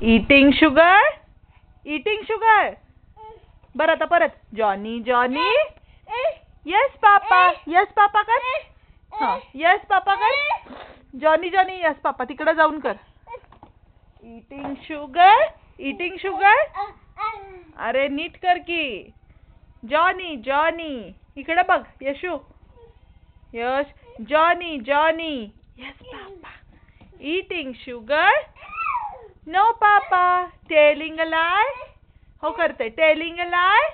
Eating sugar, eating sugar. बरं आता परत. Johnny Johnny. Yes papa, yes papa कर. हां येस पापा कर. Johnny Johnny yes papa. तिकडे जाऊन कर. Eating sugar, eating sugar. अरे नीट कर की. Johnny Johnny. इकडे बघ Yashu. Yash. Johnny Johnny. Yes papa. Eating sugar. No papa. Telling a lie. हो करते. Telling a lie.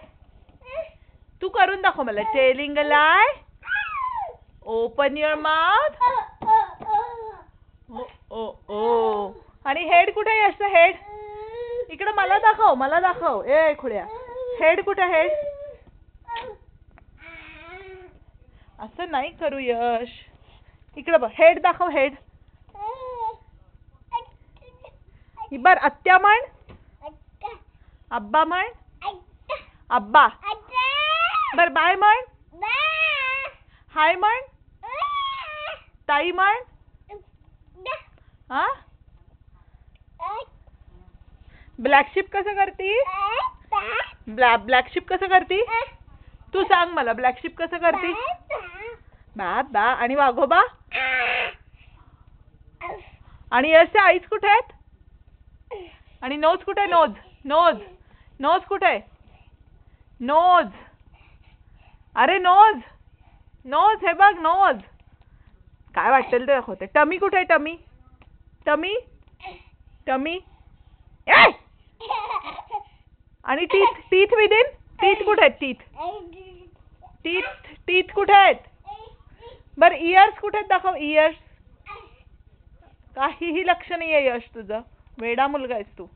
तू करून दाखव मला. Telling a lie. Open your mouth. ओ ओ ओ. आणि हेड कुठे आहे असं हेड? इकडे मला दाखव, मला दाखव. ए खुड्या. हेड कुठे हेड? असं नाही करू यश. इकडे बघ. हेड दाखव हेड. बर आत्या म्हण. अब्बा म्हण. अब्बा. बर बाय म्हण. हाय म्हण. ताई म्हण. हा ब्लॅक शिप कसं करती? ब्लॅक शिप कसं करती? तू सांग मला. ब्लॅक शिप कसं करती? बा. आणि वाघोबा? आणि यशच्या आईज कुठे आहेत? आणि नोज कुठे? नोज नोज नोज कुठे? नोज. अरे नोज नोज. हे बघ नोज. काय वाटेल ते दाखवते. टमी कुठे आहे? Tummy tummy tummy. आणि टीथ टीथ विदिन. टीथ कुठे आहेत? टीथ टीथ टीथ कुठे आहेत? बर इयर्स कुठे आहेत? दाखव इयर्स. काहीही लक्ष नाही आहे यश तुझं. वेडा मुलगा आहेस तू.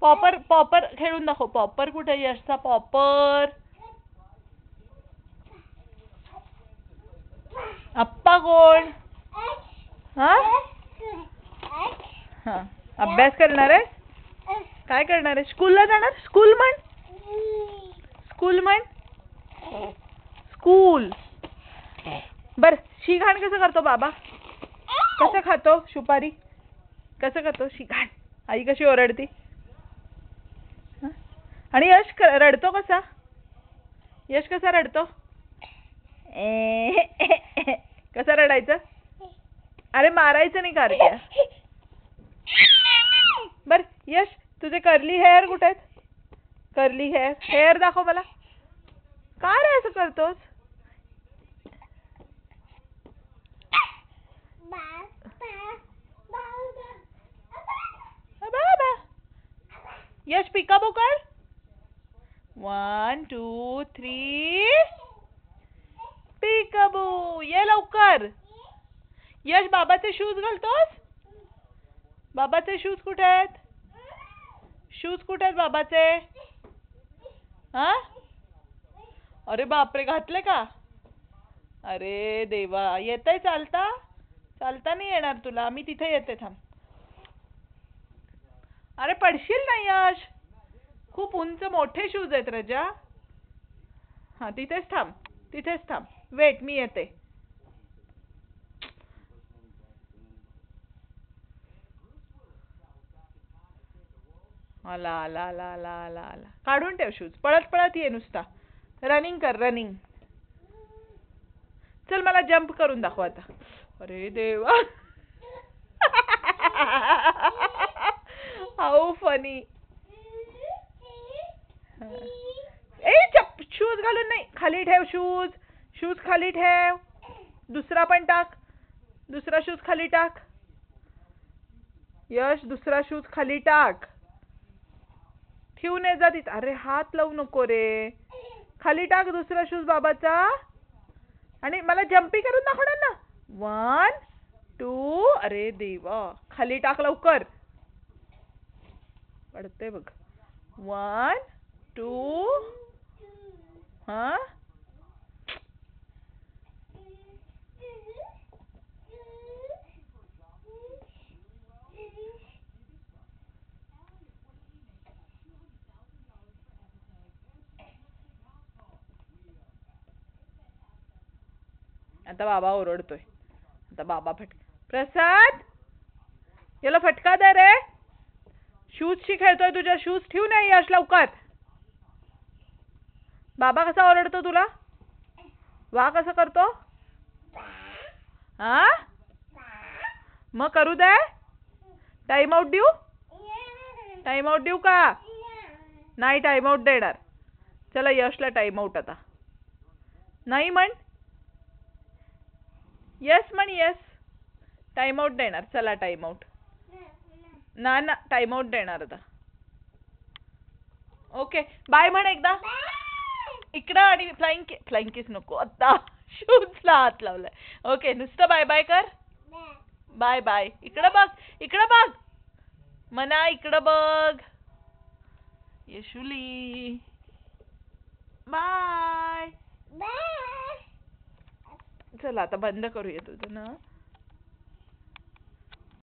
पॉपर पॉपर खेळून दाखव. पॉपर कुठे आहे यशचा? पॉपर. अप्पा कोण? हा हा. अभ्यास करणार आहेस? काय करणार आहे? स्कूलला जाणार? स्कूल म्हण. स्कूल म्हण. स्कूल. बर शिघाण कसं करतो बाबा? कसं खातो सुपारी? कसं खातो शिघाण? आई कशी ओरडती? आणि यश रडतो कसा? यश कसा रडतो? कसं रडायचं? अरे मारायचं नाही कारक्या. बर यश तुझे कर्ली हेअर कुठे आहेत? Curly hair. हेअर दाखव मला. का रे असं करतोस? यश पिकाबो कर. 1 2 3. पिकाबू. ये लवकर. यश बाबाचे शूज घालतोस? बाबाचे शूज कुठे आहेत? शूज कुठे आहेत बाबाचे? हा अरे बापरे घातले का? अरे देवा. येतंय चालता? चालता नाही येणार तुला. मी तिथे येते थांब. अरे पडशील ना यश. खूप उंच मोठे शूज आहेत रजा. हा तिथेच थांब. तिथेच थांब. वेट मी येते. आला आला आला आला आला आला. काढून ठेव शूज. पळत पळत ये नुसता. रनिंग कर रनिंग. चल मला जंप करून दाखव आता. अरे देवा. How funny. ए शूज घालून नाही. खाली ठेव शूज. शूज खाली ठेव. दुसरा पण टाक. दुसरा शूज खाली टाक. यश दुसरा शूज खाली टाक. ठेवून ये जा तिथं. अरे हात लावू नको रे. खाली टाक दुसरा शूज बाबाचा. आणि मला जंपी करून दाखवणार ना. 1 2. अरे देवा. खाली टाक लवकर. पडते बघ. 1 2. हा आता बाबा ओरडतोय. आता बाबा फटका. प्रसाद याला फटका दे रे. शूजशी खेळतोय तुझ्या. शूज ठेवू नये यश लवकर. बाबा कसा ओरडतो तुला? वा कसा करतो? हा मग करू दे. टाइम आउट देऊ? टाइम आउट देऊ का? नाही टाइम आउट देणार. चला यशला टाइम आउट आता. नाही म्हण. येस म्हण. येस. टाइम आउट देणार. चला टाइम आउट. ना ना टाइम आउट देणार आता. ओके बाय म्हण एकदा. इकडं आणि फ्लाइंग किस नको आता. शूजला हात लावलाय. ओके नुसतं बाय बाय कर. Bye bye. इकडं बघ. इकडं बघ. मना इकडं बघ. येशुली बाय. चला आता बंद करूया तुझं ना.